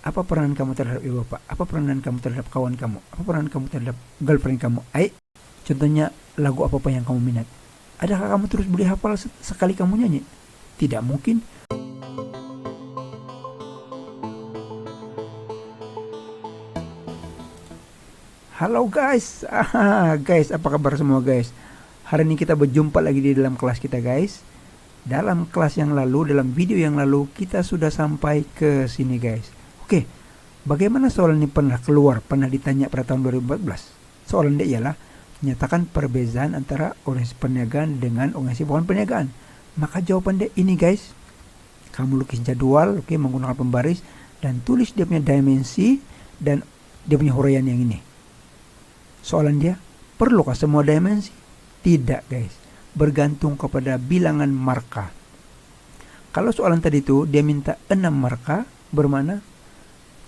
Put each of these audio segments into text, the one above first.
Apa peranan kamu terhadap ibu bapak? Apa peranan kamu terhadap kawan kamu? Apa peranan kamu terhadap girlfriend kamu? Contohnya lagu apa yang kamu minat. Adakah kamu terus boleh hafal sekali kamu nyanyi? Tidak mungkin. Halo guys, guys, apa kabar semua guys? Hari ini kita berjumpa lagi di dalam kelas kita guys. Dalam kelas yang lalu, dalam video yang lalu, kita sudah sampai ke sini guys. Oke, bagaimana soal ini pernah keluar, pernah ditanya pada tahun 2014? Soalan dia ialah, nyatakan perbedaan antara organisasi perniagaan dengan organisasi bukan perniagaan. Maka jawaban dia ini guys. Kamu lukis jadwal, oke, menggunakan pembaris, dan tulis dia punya dimensi, dan dia punya huraian yang ini. Soalan dia, perlukah semua dimensi? Tidak guys, bergantung kepada bilangan marka. Kalau soalan tadi itu dia minta 6 marka, bermana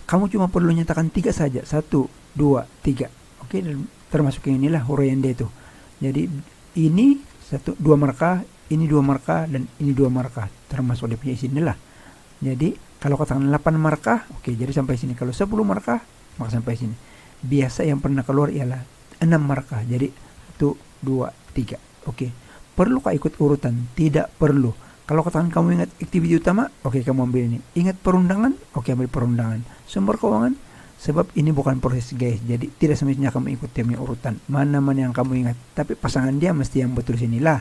kamu cuma perlu nyatakan 3 saja. 1, 2, 3. Oke, termasuk yang inilah huraian dia itu. Jadi ini 1, 2 marka, ini 2 marka, dan ini 2 marka. Termasuk dia punya isi inilah. Jadi kalau katakan 8 marka, oke, jadi sampai sini. Kalau 10 marka, maka sampai sini. Biasa yang pernah keluar ialah 6 markah. Jadi 1, 2, 3. Oke. Perlukah ikut urutan? Tidak perlu. Kalau katakan kamu ingat aktiviti utama, oke, kamu ambil ini. Ingat perundangan? Oke, ambil perundangan. Sumber keuangan? Sebab ini bukan proses guys. Jadi tidak semestinya kamu ikut timnya urutan. Mana-mana yang kamu ingat. Tapi pasangan dia mesti yang betul sinilah.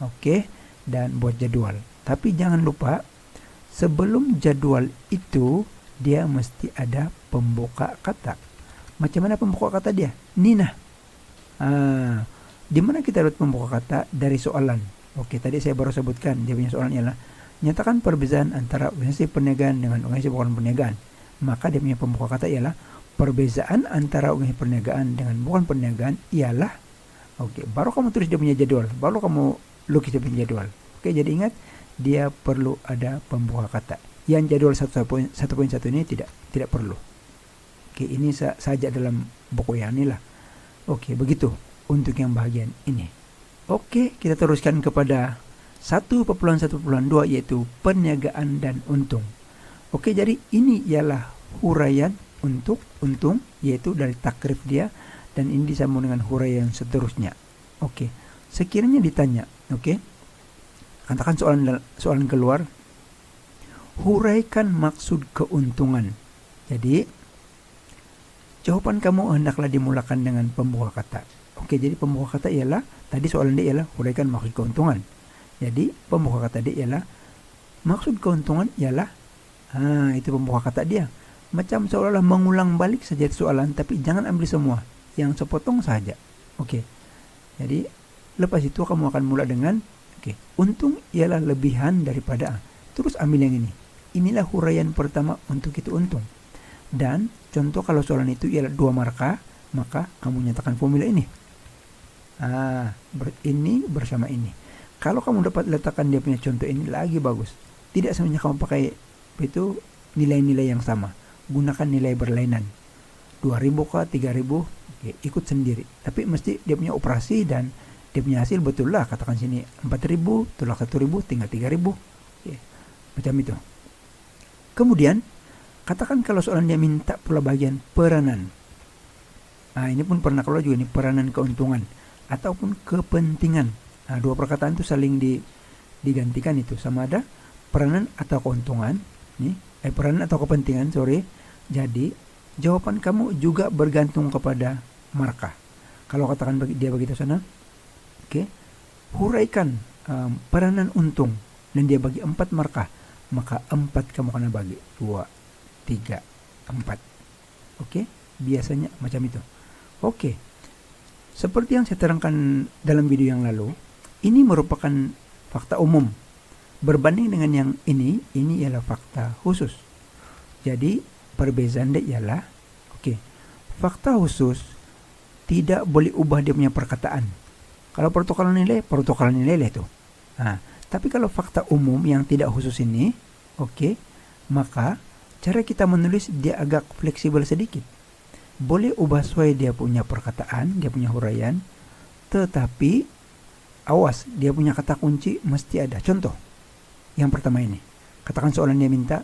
Oke. Dan buat jadwal. Tapi jangan lupa, sebelum jadwal itu, dia mesti ada pembuka kata. Macam mana pembuka kata dia? Nina. Di mana kita dapat pembuka kata? Dari soalan. Oke, tadi saya baru sebutkan dia punya soalan ialah nyatakan perbedaan antara organisasi perniagaan dengan organisasi bukan perniagaan. Maka dia punya pembuka kata ialah perbedaan antara organisasi perniagaan dengan bukan perniagaan ialah. Oke, baru kamu tulis dia punya jadwal, baru kamu lukis dia punya jadwal. Oke, jadi ingat dia perlu ada pembuka kata. Yang jadwal 1.1 ini tidak perlu. Oke, ini saja dalam buku yang inilah. Oke, begitu untuk yang bagian ini. Oke, kita teruskan kepada 1.1.2 yaitu perniagaan dan untung. Oke, jadi ini ialah huraian untuk untung yaitu dari takrif dia dan ini disambung dengan huraian seterusnya. Oke, sekiranya ditanya, oke, katakan soalan keluar, huraikan maksud keuntungan. Jadi jawaban kamu hendaklah dimulakan dengan pembuka kata. Oke, jadi pembuka kata ialah, tadi soalan dia ialah huraikan maksud keuntungan. Jadi pembuka kata dia ialah, maksud keuntungan ialah, itu pembuka kata dia. Macam seolah-olah mengulang balik saja soalan, tapi jangan ambil semua, yang sepotong saja. Oke, jadi lepas itu kamu akan mulai dengan, untung ialah lebihan daripada A. Terus ambil yang ini. Inilah huraian pertama untuk itu untung. Dan contoh kalau soalan itu ialah 2 marka, maka kamu nyatakan formula ini. Ini bersama ini. Kalau kamu dapat letakkan dia punya contoh ini lagi bagus. Tidak semuanya kamu pakai itu nilai-nilai yang sama. Gunakan nilai berlainan. 2.000 kah, 3.000, ikut sendiri. Tapi mesti dia punya operasi dan dia punya hasil betul lah. Katakan sini 4.000, tolak 1.000, tinggal 3.000. Macam itu. Kemudian katakan kalau soalan dia minta pula bagian peranan. Ini pun pernah keluar juga ini, peranan keuntungan ataupun kepentingan. Dua perkataan itu saling digantikan itu sama ada peranan atau keuntungan. Peranan atau kepentingan, sorry. Jadi jawaban kamu juga bergantung kepada marka. Kalau katakan dia begitu sana, huraikan peranan untung dan dia bagi 4 marka, maka 4 kamu kena bagi 2, 3, 4. Oke, biasanya macam itu. Oke, seperti yang saya terangkan dalam video yang lalu, ini merupakan fakta umum. Berbanding dengan yang ini ialah fakta khusus. Jadi perbedaan dia ialah, fakta khusus tidak boleh ubah dia punya perkataan. Kalau pertukaran nilai itu. Tapi kalau fakta umum yang tidak khusus ini, maka cara kita menulis dia agak fleksibel sedikit. Boleh ubah sesuai dia punya perkataan, dia punya huraian, tetapi awas, dia punya kata kunci mesti ada. Contoh, yang pertama ini, katakan soalan dia minta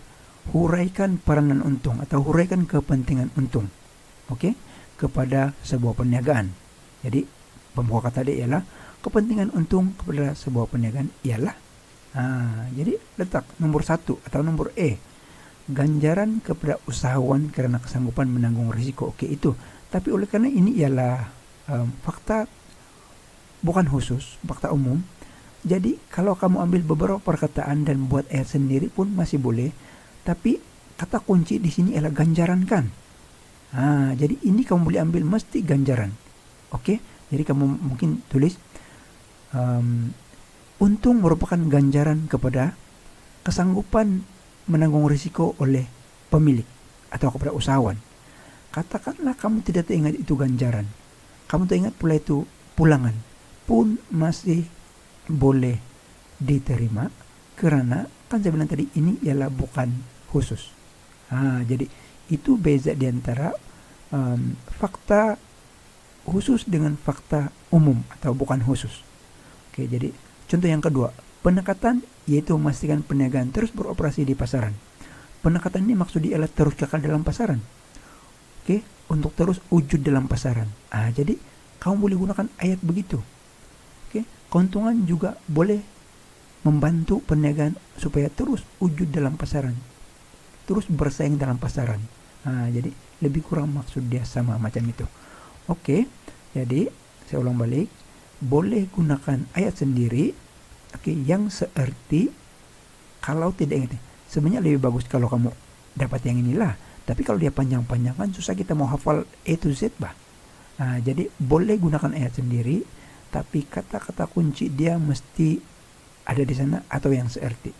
huraikan peranan untung atau huraikan kepentingan untung, oke, kepada sebuah perniagaan. Jadi pembuka kata dia ialah kepentingan untung kepada sebuah perniagaan ialah. Jadi letak nomor 1 atau nomor E, ganjaran kepada usahawan karena kesanggupan menanggung risiko. Oke, itu. Tapi oleh karena ini ialah fakta bukan khusus, fakta umum. Jadi kalau kamu ambil beberapa perkataan dan buat ayat sendiri pun masih boleh. Tapi kata kunci di sini ialah ganjaran kan. Jadi ini kamu boleh ambil mesti ganjaran. Oke, jadi kamu mungkin tulis untung merupakan ganjaran kepada kesanggupan menanggung risiko oleh pemilik atau kepada usahawan. Katakanlah kamu tidak teringat itu ganjaran, kamu teringat pula itu pulangan, pun masih boleh diterima karena kan saya bilang tadi ini ialah bukan khusus. Jadi itu beza di antara fakta khusus dengan fakta umum atau bukan khusus. Oke, jadi contoh yang kedua, penekatan yaitu memastikan perniagaan terus beroperasi di pasaran. Penekatan ini maksudnya ialah terus kekal dalam pasaran. Oke, untuk terus wujud dalam pasaran. Jadi kamu boleh gunakan ayat begitu. Oke, keuntungan juga boleh membantu perniagaan supaya terus wujud dalam pasaran, terus bersaing dalam pasaran. Jadi lebih kurang maksud dia sama macam itu. Oke, jadi saya ulang balik, boleh gunakan ayat sendiri. Oke, yang seerti. Kalau tidak ingat, sebenarnya lebih bagus kalau kamu dapat yang inilah. Tapi kalau dia panjang-panjang kan susah kita mau hafal A to Z bah. Jadi boleh gunakan ayat sendiri, tapi kata-kata kunci dia mesti ada di sana atau yang seerti.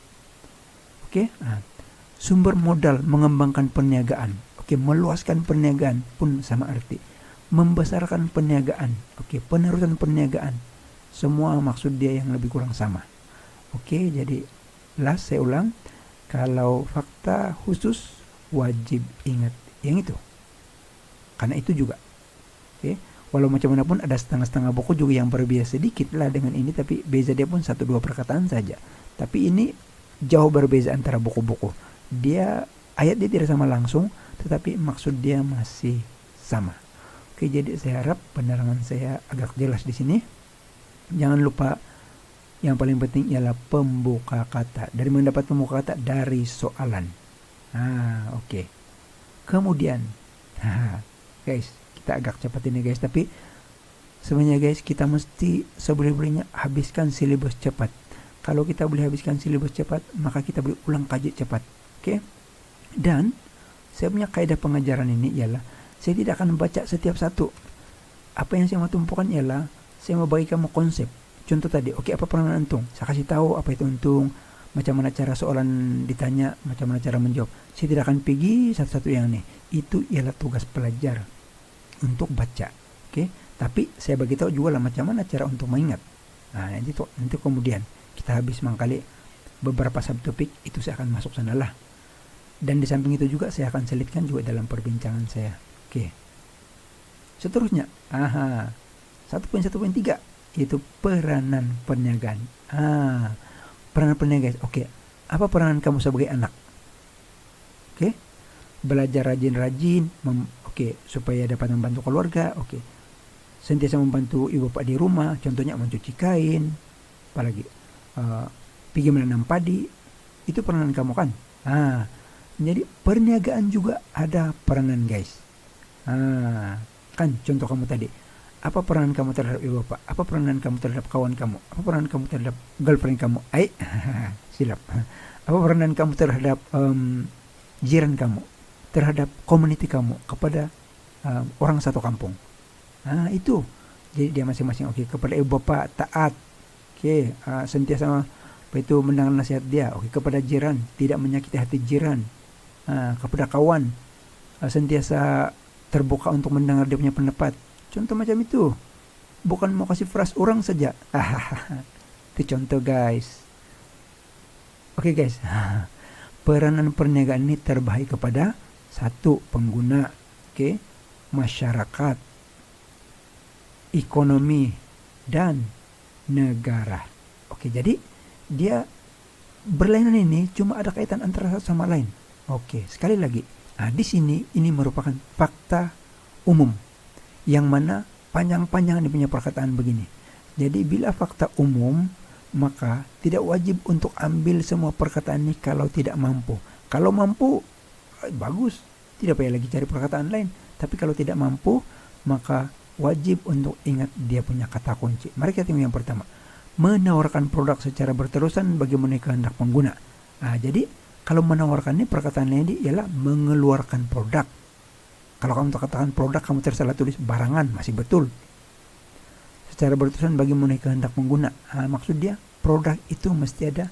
Oke, sumber modal mengembangkan perniagaan. Oke, meluaskan perniagaan pun sama arti. Membesarkan perniagaan. Oke, penerusan perniagaan. Semua maksud dia yang lebih kurang sama. Oke, jadi last saya ulang. Kalau fakta khusus wajib ingat yang itu. Karena itu juga. Oke, walau macam mana pun ada setengah-setengah buku juga yang berbeda sedikit lah dengan ini, tapi beza dia pun 1-2 perkataan saja. Tapi ini jauh berbeza antara buku-buku. Dia ayat dia tidak sama langsung, tetapi maksud dia masih sama. Oke, jadi saya harap penerangan saya agak jelas di sini. Jangan lupa yang paling penting ialah pembuka kata. Dari mana dapat pembuka kata? Dari soalan. Oke. Kemudian, guys, kita agak cepat ini guys, tapi sebenarnya guys kita mesti seboleh-bolehnya habiskan silibus cepat. Kalau kita boleh habiskan silibus cepat, maka kita boleh ulang kaji cepat. Oke? Dan saya punya kaidah pengajaran ini ialah saya tidak akan membaca setiap satu. Apa yang saya mau tumpukan ialah saya mau bagi kamu konsep. Contoh tadi, apa peranan untung? Saya kasih tahu apa itu untung, macam mana cara soalan ditanya, macam mana cara menjawab. Saya tidak akan pergi satu-satu yang ini. Itu ialah tugas pelajar untuk baca. Oke? Tapi saya bagi tahu juga lah macam mana cara untuk mengingat. Nanti kemudian kita habis mangkali beberapa subtopik itu saya akan masuk sana lah. Dan di samping itu juga saya akan selitkan juga dalam perbincangan saya. Oke. Seterusnya, 1.1.3 yaitu peranan perniagaan. Peranan perniagaan. Oke. Apa peranan kamu sebagai anak? Oke. Belajar rajin-rajin, supaya dapat membantu keluarga. Oke. Sentiasa membantu ibu bapak di rumah, contohnya mencuci kain, apalagi pergi menanam padi. Itu peranan kamu kan? Jadi perniagaan juga ada peranan guys. Kan contoh kamu tadi, apa peranan kamu terhadap ibu bapak? Apa peranan kamu terhadap kawan kamu? Apa peranan kamu terhadap girlfriend kamu? Silap. Apa peranan kamu terhadap jiran kamu? Terhadap community kamu? Kepada orang satu kampung? Itu. Jadi dia masing-masing. Oke, kepada ibu bapak taat. Oke, sentiasa itu mendengar nasihat dia. Oke, kepada jiran tidak menyakiti hati jiran. Kepada kawan sentiasa terbuka untuk mendengar dia punya pendapat. Contoh macam itu. Bukan mau kasih frase orang saja. Itu contoh guys. Oke guys. Peranan perniagaan ini terbahagi kepada 1. Pengguna. Oke. Masyarakat. Ekonomi. Dan negara. Oke, jadi dia berlainan ini cuma ada kaitan antara satu sama lain. Oke, sekali lagi. Nah, di sini ini merupakan fakta umum yang mana panjang-panjang ini punya perkataan begini. Jadi bila fakta umum, maka tidak wajib untuk ambil semua perkataan ini kalau tidak mampu. Kalau mampu, bagus, tidak payah lagi cari perkataan lain. Tapi kalau tidak mampu, maka wajib untuk ingat dia punya kata kunci. Mari kita tengok yang pertama. Menawarkan produk secara berterusan bagaimana kehendak pengguna. Nah, jadi kalau menawarkan ini perkataan ini ialah mengeluarkan produk. Kalau kamu katakan produk, kamu tersalah tulis barangan, masih betul. Secara berterusan bagaimana kehendak pengguna. Nah, maksud dia produk itu mesti ada,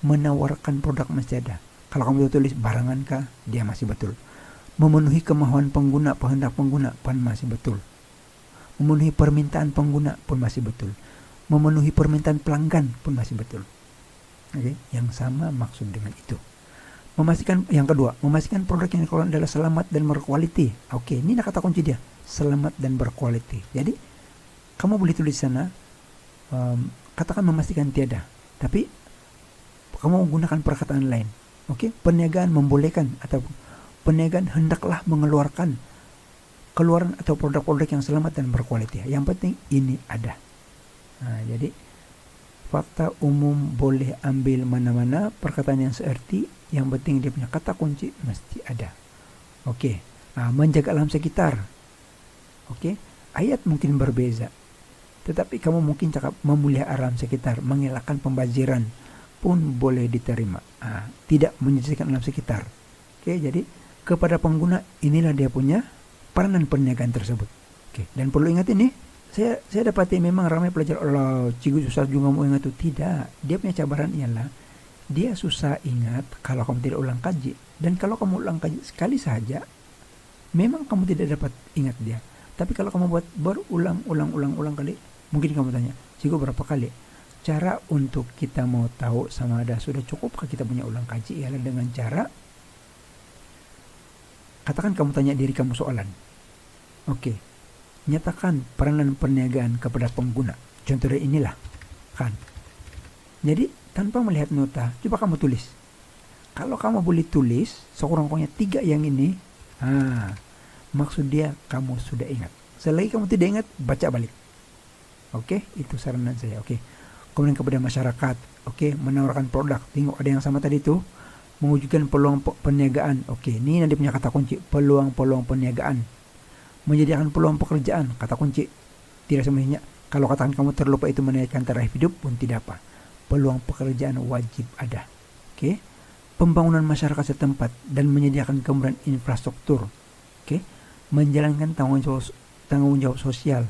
menawarkan produk mesti ada. Kalau kamu tulis barangan kah, dia masih betul. Memenuhi kemauan pengguna, kehendak pengguna pun masih betul. Memenuhi permintaan pengguna pun masih betul. Memenuhi permintaan pelanggan pun masih betul. Oke, yang sama maksud dengan itu. Memastikan yang kedua, memastikan produk yang dikeluarkan adalah selamat dan berkualiti. Oke, ini kata kunci dia, selamat dan berkualiti. Jadi kamu boleh tulis sana, katakan memastikan tiada, tapi kamu menggunakan perkataan lain. Oke, perniagaan membolehkan atau perniagaan hendaklah mengeluarkan keluaran atau produk-produk yang selamat dan berkualiti. Yang penting ini ada. Nah, jadi fakta umum boleh ambil mana-mana, perkataan yang seerti, yang penting dia punya kata kunci mesti ada. Oke, menjaga alam sekitar. Oke, ayat mungkin berbeza, tetapi kamu mungkin cakap memelihara alam sekitar, mengelakkan pembaziran pun boleh diterima. Tidak menyelesaikan alam sekitar. Oke, jadi kepada pengguna inilah dia punya peranan perniagaan tersebut. Oke, dan perlu ingat ini, saya dapati memang ramai pelajar, Allah, cikgu susah juga mau ingat itu. Tidak, dia punya cabaran ialah dia susah ingat kalau kamu tidak ulang kaji. Dan kalau kamu ulang kaji sekali saja, memang kamu tidak dapat ingat dia. Tapi kalau kamu buat berulang kali, mungkin kamu tanya, cikgu berapa kali? Cara untuk kita mau tahu sama ada sudah cukupkah kita punya ulang kaji ialah dengan cara, katakan kamu tanya diri kamu soalan. Oke, nyatakan peranan perniagaan kepada pengguna. Contoh dari inilah, kan? Jadi tanpa melihat nota, coba kamu tulis. Kalau kamu boleh tulis sekurang-kurangnya 3 yang ini, maksud dia kamu sudah ingat. Selagi kamu tidak ingat, baca balik. Oke, itu saranan saya. Oke. Kemudian kepada masyarakat, oke, menawarkan produk. Tengok ada yang sama tadi itu, mewujudkan peluang perniagaan. Oke, ini nanti punya kata kunci, peluang-peluang perniagaan. Menyediakan peluang pekerjaan, kata kunci. Tidak semestinya kalau katakan kamu terlupa itu menaikkan taraf hidup pun tidak apa. Peluang pekerjaan wajib ada. Oke. Pembangunan masyarakat setempat dan menyediakan kemudahan infrastruktur. Oke. Menjalankan tanggung jawab sosial.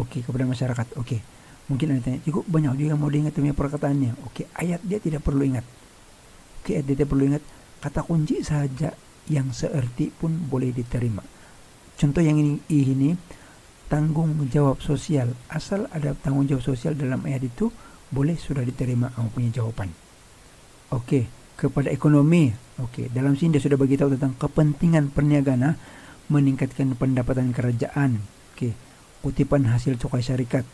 Oke, kepada masyarakat. Oke. Mungkin ada tanya, cukup banyak juga mau diingat punya perkataannya. Oke, ayat dia tidak perlu ingat. Oke, ayat dia tidak perlu ingat. Kata kunci saja yang seerti pun boleh diterima. Contoh yang ini tanggung jawab sosial. Asal ada tanggung jawab sosial dalam ayat itu, boleh sudah diterima kamu punya jawaban. Oke, kepada ekonomi. Oke, dalam sini dia sudah bagi tahu tentang kepentingan perniagaan, meningkatkan pendapatan kerajaan. Oke, kutipan hasil cukai syarikat.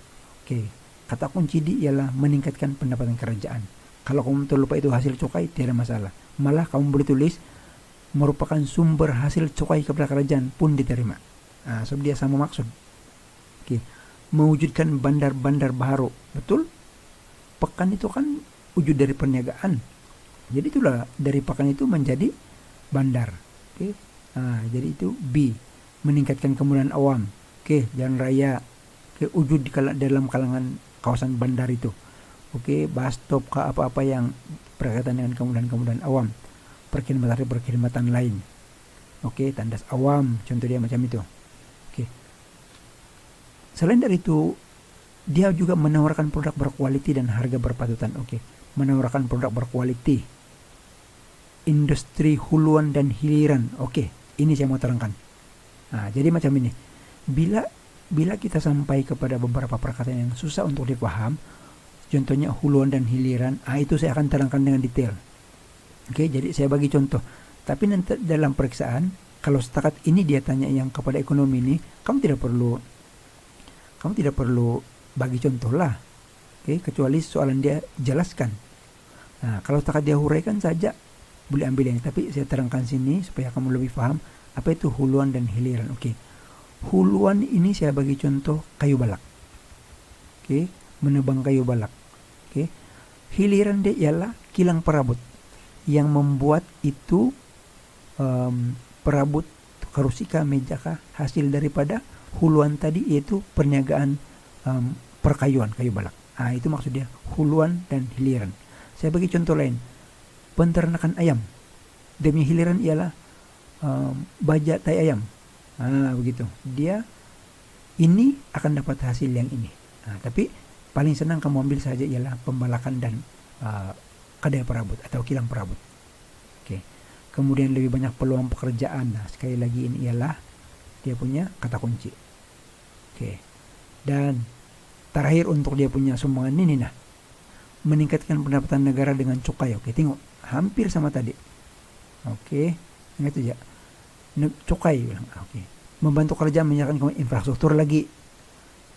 Oke, kata kunci dia ialah meningkatkan pendapatan kerajaan. Kalau kamu terlupa itu hasil cukai, tidak masalah. Malah kamu boleh tulis merupakan sumber hasil cukai kepada kerajaan pun diterima. Sebab dia sama maksud. Oke, mewujudkan bandar-bandar baru. Betul? Pekan itu kan wujud dari perniagaan. Jadi itulah dari pekan itu menjadi bandar. Oke. Jadi itu B, meningkatkan kemudahan awam. Oke, jalan raya. Oke, wujud di dalam kalangan kawasan bandar itu. Oke, bus stop ke apa-apa yang berkaitan dengan kemudahan awam. Perkhidmatan lain. Oke, tandas awam, contoh dia macam itu. Oke. Selain dari itu, dia juga menawarkan produk berkualiti dan harga berpatutan. Oke, menawarkan produk berkualiti. Industri huluan dan hiliran. Oke, ini saya mau terangkan. Jadi macam ini. Bila kita sampai kepada beberapa perkataan yang susah untuk dipaham, contohnya huluan dan hiliran, itu saya akan terangkan dengan detail. Oke, jadi saya bagi contoh. Tapi nanti dalam periksaan, kalau setakat ini dia tanya yang kepada ekonomi ini, kamu tidak perlu bagi contoh lah. Oke, kecuali soalan dia jelaskan. Kalau setakat dia huraikan saja, boleh ambil ini, tapi saya terangkan sini supaya kamu lebih paham apa itu huluan dan hiliran. Oke. Huluan ini saya bagi contoh kayu balak. Oke, menebang kayu balak. Oke. Hiliran dia ialah kilang perabot yang membuat itu perabot karusika, mejaka, hasil daripada huluan tadi, yaitu perniagaan perkayuan kayu balak. Nah, itu maksudnya huluan dan hiliran. Saya bagi contoh lain, peternakan ayam. Demi hiliran ialah baja tai ayam. Nah, begitu. Dia ini akan dapat hasil yang ini. Nah, tapi paling senang kamu ambil saja ialah pembalakan dan kedai perabot atau kilang perabot. Oke. Kemudian lebih banyak peluang pekerjaan. Nah, sekali lagi ini ialah dia punya kata kunci. Oke. Dan terakhir untuk dia punya sumbangan ini, nah, meningkatkan pendapatan negara dengan cukai. Oke, tengok hampir sama tadi. Oke, ingat saja cukai bilang. Oke. Membantu kerajaan menyediakan infrastruktur lagi,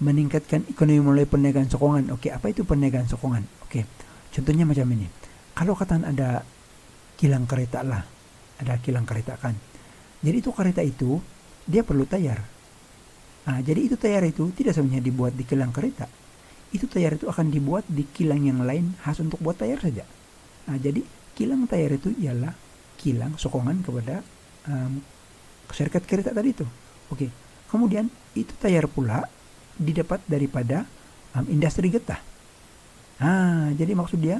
meningkatkan ekonomi melalui perniagaan sokongan. Oke, apa itu perniagaan sokongan? Oke, contohnya macam ini. Kalau katakan ada kilang kereta lah, ada kilang kereta kan. Jadi itu kereta itu dia perlu tayar. Nah, jadi itu tayar itu tidak sebenarnya dibuat di kilang kereta. Itu tayar itu akan dibuat di kilang yang lain khas untuk buat tayar saja. Nah, jadi kilang tayar itu ialah kilang sokongan kepada serikat kereta tadi itu. Oke. Kemudian itu tayar pula didapat daripada industri getah. Nah, jadi maksud dia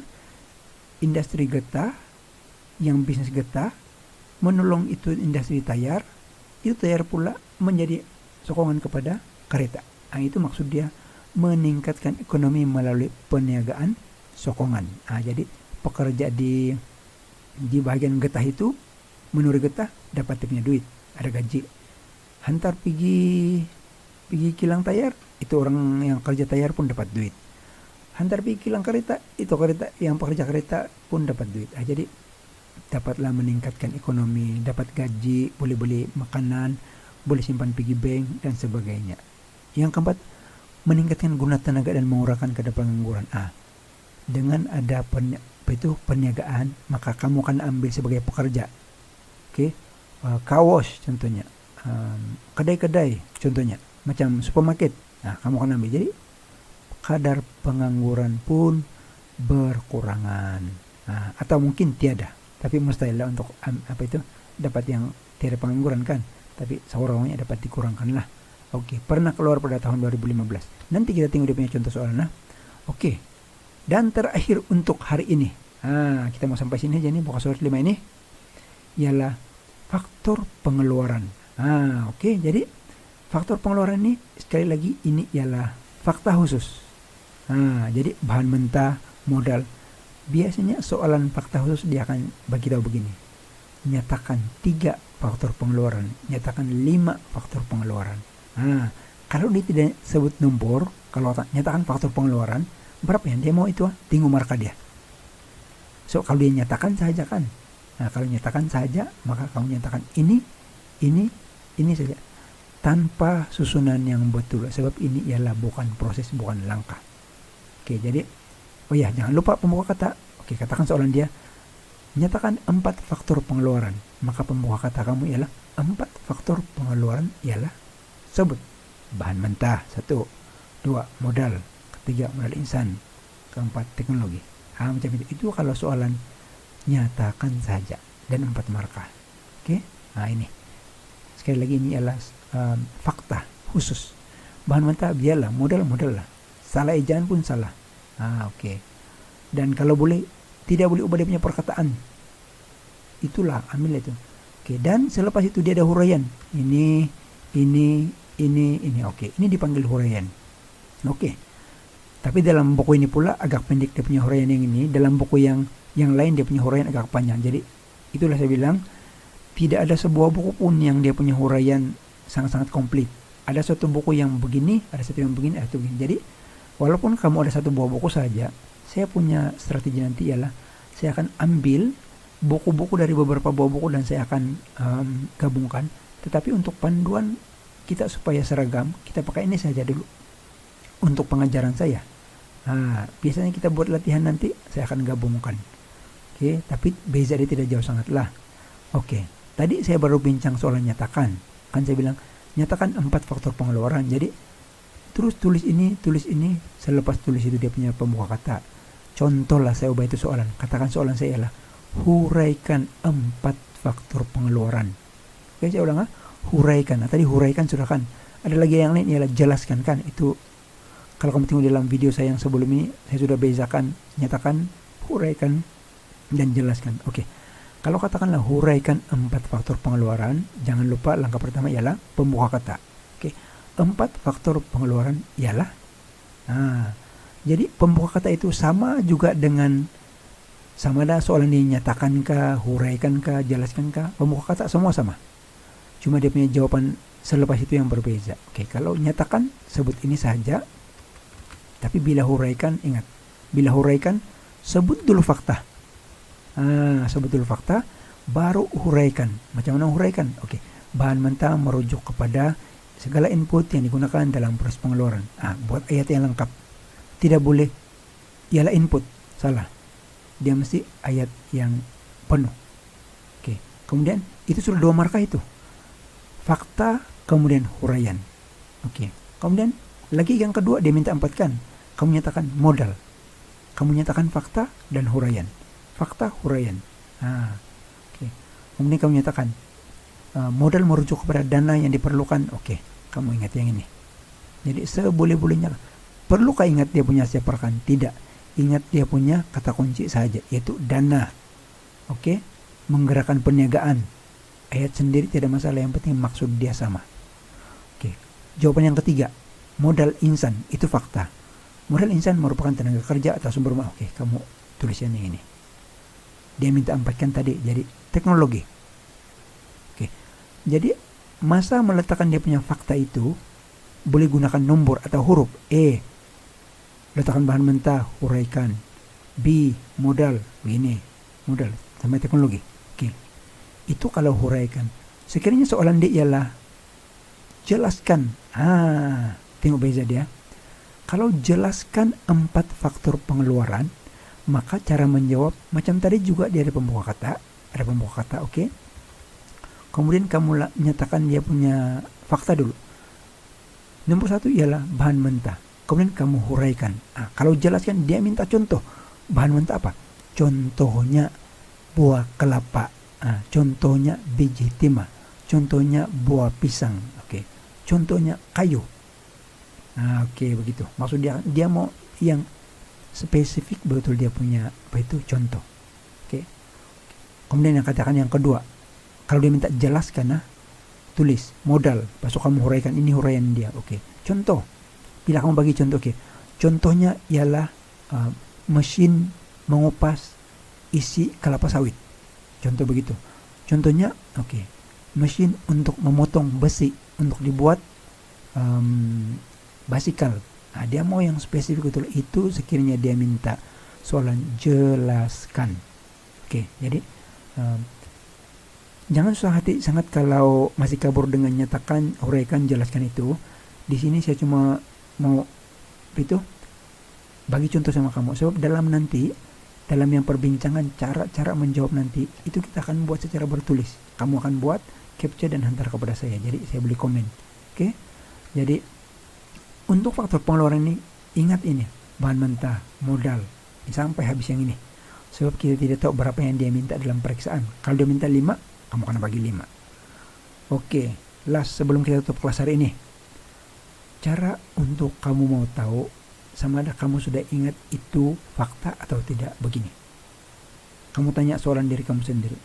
industri getah yang bisnis getah menolong itu industri tayar, itu tayar pula menjadi sokongan kepada kereta. Nah, itu maksud dia meningkatkan ekonomi melalui perniagaan sokongan. Nah, jadi pekerja di bagian getah itu menurut getah dapat punya duit, ada gaji. Hantar pergi kilang tayar, itu orang yang kerja tayar pun dapat duit. Hantar pergi kilang kereta, itu kereta yang pekerja kereta pun dapat duit. Nah, jadi dapatlah meningkatkan ekonomi, dapat gaji, boleh beli makanan, boleh simpan pergi bank dan sebagainya. Yang keempat, meningkatkan guna tenaga dan mengurangkan kadar pengangguran. Dengan ada perniagaan, maka kamu akan ambil sebagai pekerja. Oke, car wash contohnya, kedai-kedai contohnya, macam supermarket. Nah, kamu akan ambil. Jadi kadar pengangguran pun berkurangan. Nah, atau mungkin tiada, tapi mustahil lah untuk dapat yang tiada pengangguran kan. Tapi seorang-orangnya dapat dikurangkan lah. Oke, pernah keluar pada tahun 2015. Nanti kita tengok dia punya contoh soalnya. Oke. Dan terakhir untuk hari ini. Kita mau sampai sini aja nih, buka surat 5 ini. Ialah faktor pengeluaran. Oke, jadi faktor pengeluaran ini sekali lagi ini ialah fakta khusus. Jadi bahan mentah, modal. Biasanya soalan fakta khusus dia akan bagi tahu begini. Nyatakan 3 faktor pengeluaran, nyatakan 5 faktor pengeluaran. Kalau dia tidak sebut nomor, kalau nyatakan faktor pengeluaran, berapa yang dia mau itu? Tunggu marka dia. So, kalau dia nyatakan saja kan. Nah, kalau nyatakan saja, maka kamu nyatakan ini saja. Tanpa susunan yang betul. Sebab ini ialah bukan proses, bukan langkah. Oke, jadi, jangan lupa pembuka kata. Oke, katakan soalan dia. Nyatakan 4 faktor pengeluaran. Maka pembuka kata kamu ialah 4 faktor pengeluaran ialah sebut bahan mentah 1, 2 modal, 3 modal insan, 4 teknologi. Macam itu. Itu kalau soalan nyatakan saja dan 4 markah. Oke. Ini sekali lagi ini adalah fakta khusus. Bahan mentah biarlah, modal lah. Salah ejaan pun salah. Oke. Dan kalau boleh tidak boleh ubah dia punya perkataan. Itulah ambil itu. Oke. Dan selepas itu dia ada huraian. Ini. Oke. Ini dipanggil huraian. Oke. Tapi dalam buku ini pula agak pendek dia punya huraian yang ini. Dalam buku yang lain dia punya huraian agak panjang. Jadi itulah saya bilang tidak ada sebuah buku pun yang dia punya huraian sangat-sangat komplit. Ada satu buku yang begini, ada satu yang begini, ada satu begini. Jadi walaupun kamu ada satu buah buku saja, saya punya strategi nanti ialah saya akan ambil buku-buku dari beberapa buah buku dan saya akan gabungkan. Tetapi untuk panduan kita supaya seragam, kita pakai ini saja dulu untuk pengajaran saya. Biasanya kita buat latihan nanti saya akan gabungkan. Oke, tapi beza dia tidak jauh sangat lah. Oke, tadi saya baru bincang soal nyatakan. Kan saya bilang nyatakan 4 faktor pengeluaran. Jadi terus tulis ini, selepas tulis itu dia punya pembuka kata. Contoh lah, saya ubah itu soalan. Katakan soalan saya ialah huraikan 4 faktor pengeluaran. Oke, saya ulang huraikan. Nah, tadi huraikan sudah kan. Ada lagi yang lain ialah jelaskan kan. Itu kalau kamu tengok dalam video saya yang sebelum ini, saya sudah bezakan nyatakan, huraikan, dan jelaskan. Oke. Kalau katakanlah huraikan 4 faktor pengeluaran, jangan lupa langkah pertama ialah pembuka kata. Oke. 4 faktor pengeluaran ialah. Jadi pembuka kata itu sama juga dengan sama ada soalan dinyatakan kah, huraikan kah, jelaskan kah, pembuka kata semua sama. Cuma dia punya jawaban selepas itu yang berbeza. Oke, kalau nyatakan sebut ini saja. Tapi bila huraikan, ingat, bila huraikan sebut dulu fakta. Sebut dulu fakta, baru huraikan. Macam mana huraikan? Oke, bahan mentah merujuk kepada segala input yang digunakan dalam proses pengeluaran. Buat ayat yang lengkap. Tidak boleh ialah input, salah. Dia mesti ayat yang penuh. Oke, kemudian itu sudah 2 markah itu. Fakta, kemudian huraian. Oke, kemudian lagi yang kedua dia minta 4 kan. Kamu nyatakan modal. Kamu nyatakan fakta dan huraian. Fakta, huraian. Oke. Kemudian kamu nyatakan modal merujuk kepada dana yang diperlukan. Oke, kamu ingat yang ini. Jadi seboleh-bolehnya. Perlukah ingat dia punya siapa rekan? Tidak. Ingat dia punya kata kunci saja, yaitu dana. Oke. Menggerakkan perniagaan. Ayat sendiri tidak masalah, yang penting maksud dia sama. Oke. Jawaban yang ketiga, modal insan, itu fakta. Modal insan merupakan tenaga kerja atau sumber. Oke, kamu tulisnya ini. Dia minta 4 kan tadi, jadi teknologi. Oke. Jadi masa meletakkan dia punya fakta itu boleh gunakan nomor atau huruf. Letakkan bahan mentah, huraikan. B, modal, begini, modal sama teknologi. Oke. Itu kalau huraikan. Sekiranya soalan dia ialah jelaskan. Tengok beza dia. Kalau jelaskan 4 faktor pengeluaran, maka cara menjawab macam tadi juga dia ada pembuka kata. Oke. Kemudian kamu nyatakan dia punya fakta dulu. Nomor 1 ialah bahan mentah. Kemudian kamu huraikan. Kalau jelaskan dia minta contoh. Bahan mentah apa? Contohnya buah kelapa. Contohnya biji timah. Contohnya buah pisang. Oke. Contohnya kayu. Oke, begitu. Maksud dia mau yang spesifik betul dia punya apa itu contoh. Oke. Kemudian yang katakan yang kedua. Kalau dia minta jelaskan, tulis modal. Pasuk kamu huraikan, ini huraian dia. Oke. Contoh. Bila kamu bagi contoh, oke. Contohnya ialah mesin mengupas isi kelapa sawit. Contoh begitu. Contohnya, oke. Mesin untuk memotong besi untuk dibuat basikal. Dia mau yang spesifik betul. Itu sekiranya dia minta soalan jelaskan. Oke, jadi jangan susah hati sangat kalau masih kabur dengan nyatakan, huraikan, jelaskan itu. Di sini saya cuma mau itu bagi contoh sama kamu. Sebab dalam yang perbincangan cara menjawab nanti itu kita akan buat secara bertulis. Kamu akan buat capture dan hantar kepada saya. Jadi saya beli komen. Oke. Jadi untuk faktor pengeluaran ini ingat ini, bahan mentah, modal, sampai habis yang ini. Sebab kita tidak tahu berapa yang dia minta dalam periksaan. Kalau dia minta 5, kamu akan bagi 5. Oke, last sebelum kita tutup kelas hari ini. Cara untuk kamu mau tahu sama ada kamu sudah ingat itu fakta atau tidak, begini. Kamu tanya soalan diri kamu sendiri.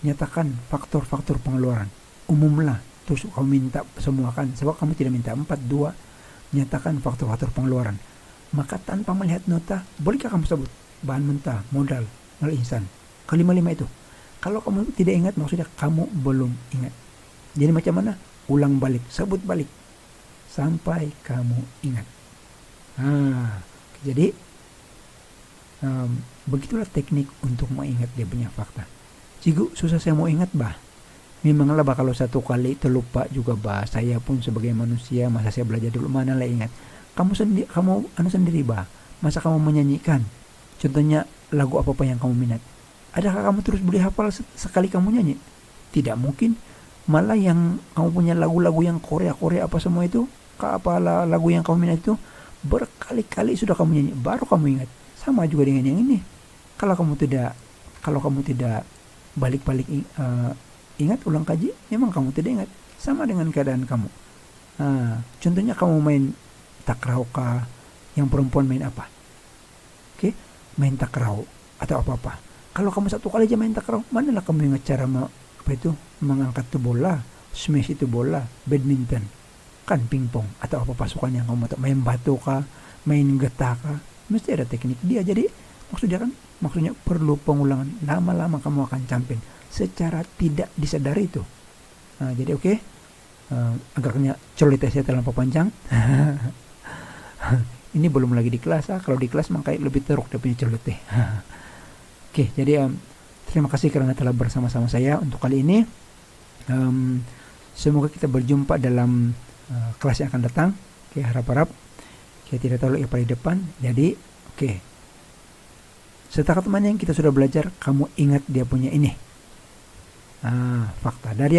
Nyatakan faktor-faktor pengeluaran. Umumlah. Terus kamu minta semua kan. Sebab kamu tidak minta 4, 2. Nyatakan faktor-faktor pengeluaran. Maka tanpa melihat nota, bolehkah kamu sebut bahan mentah, modal, insan, kelima-lima itu. Kalau kamu tidak ingat, maksudnya kamu belum ingat. Jadi macam mana? Ulang balik, sebut balik sampai kamu ingat. Jadi begitulah teknik untuk mengingat dia punya fakta. Cigu susah saya mau ingat bah. Memanglah bah kalau satu kali terlupa juga bah. Saya pun sebagai manusia, masa saya belajar dulu mana lah ingat. Kamu sendiri bah. Masa kamu menyanyikan? Contohnya lagu apa yang kamu minat? Adakah kamu terus boleh hafal sekali kamu nyanyi? Tidak mungkin. Malah yang kamu punya lagu-lagu yang Korea apa semua itu, apa lagu yang kamu minat itu, berkali-kali sudah kamu nyanyi, baru kamu ingat. Sama juga dengan yang ini. Kalau kamu tidak balik-balik ingat, ulang kaji, memang kamu tidak ingat. Sama dengan keadaan kamu. Contohnya kamu main takraw kah, yang perempuan main apa? Oke, main takraw atau apa-apa. Kalau kamu satu kali aja main takraw, manalah kamu ingat cara mengangkat itu bola, smash itu bola, badminton, kan pingpong atau apa pasukan yang kamu tahu, main batu kah, main getah kah, mesti ada teknik dia. Jadi maksudnya perlu pengulangan. Lama-lama kamu akan champion secara tidak disadari itu. Jadi oke. Agaknya celoteh saya terlalu panjang. Ini belum lagi di kelas. Kalau di kelas makanya lebih teruk dia punya celoteh. Oke, jadi terima kasih karena telah bersama-sama saya untuk kali ini. Semoga kita berjumpa dalam kelas yang akan datang. Oke, harap-harap kita tidak tahu lagi apa di depan. Jadi oke, setakat mana yang kita sudah belajar, kamu ingat dia punya ini. Fakta dari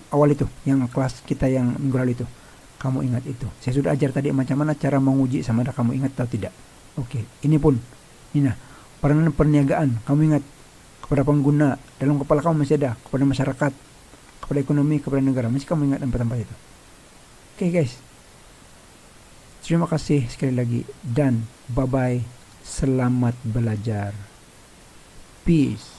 awal itu, yang kelas kita yang minggu lalu itu, kamu ingat itu. Saya sudah ajar tadi macam mana cara menguji sama ada kamu ingat atau tidak. Oke, ini pun peranan perniagaan, kamu ingat kepada pengguna, dalam kepala kamu masih ada, kepada masyarakat, kepada ekonomi, kepada negara, masih kamu ingat tempat-tempat itu. Oke guys, terima kasih sekali lagi dan bye bye. Selamat belajar. Peace.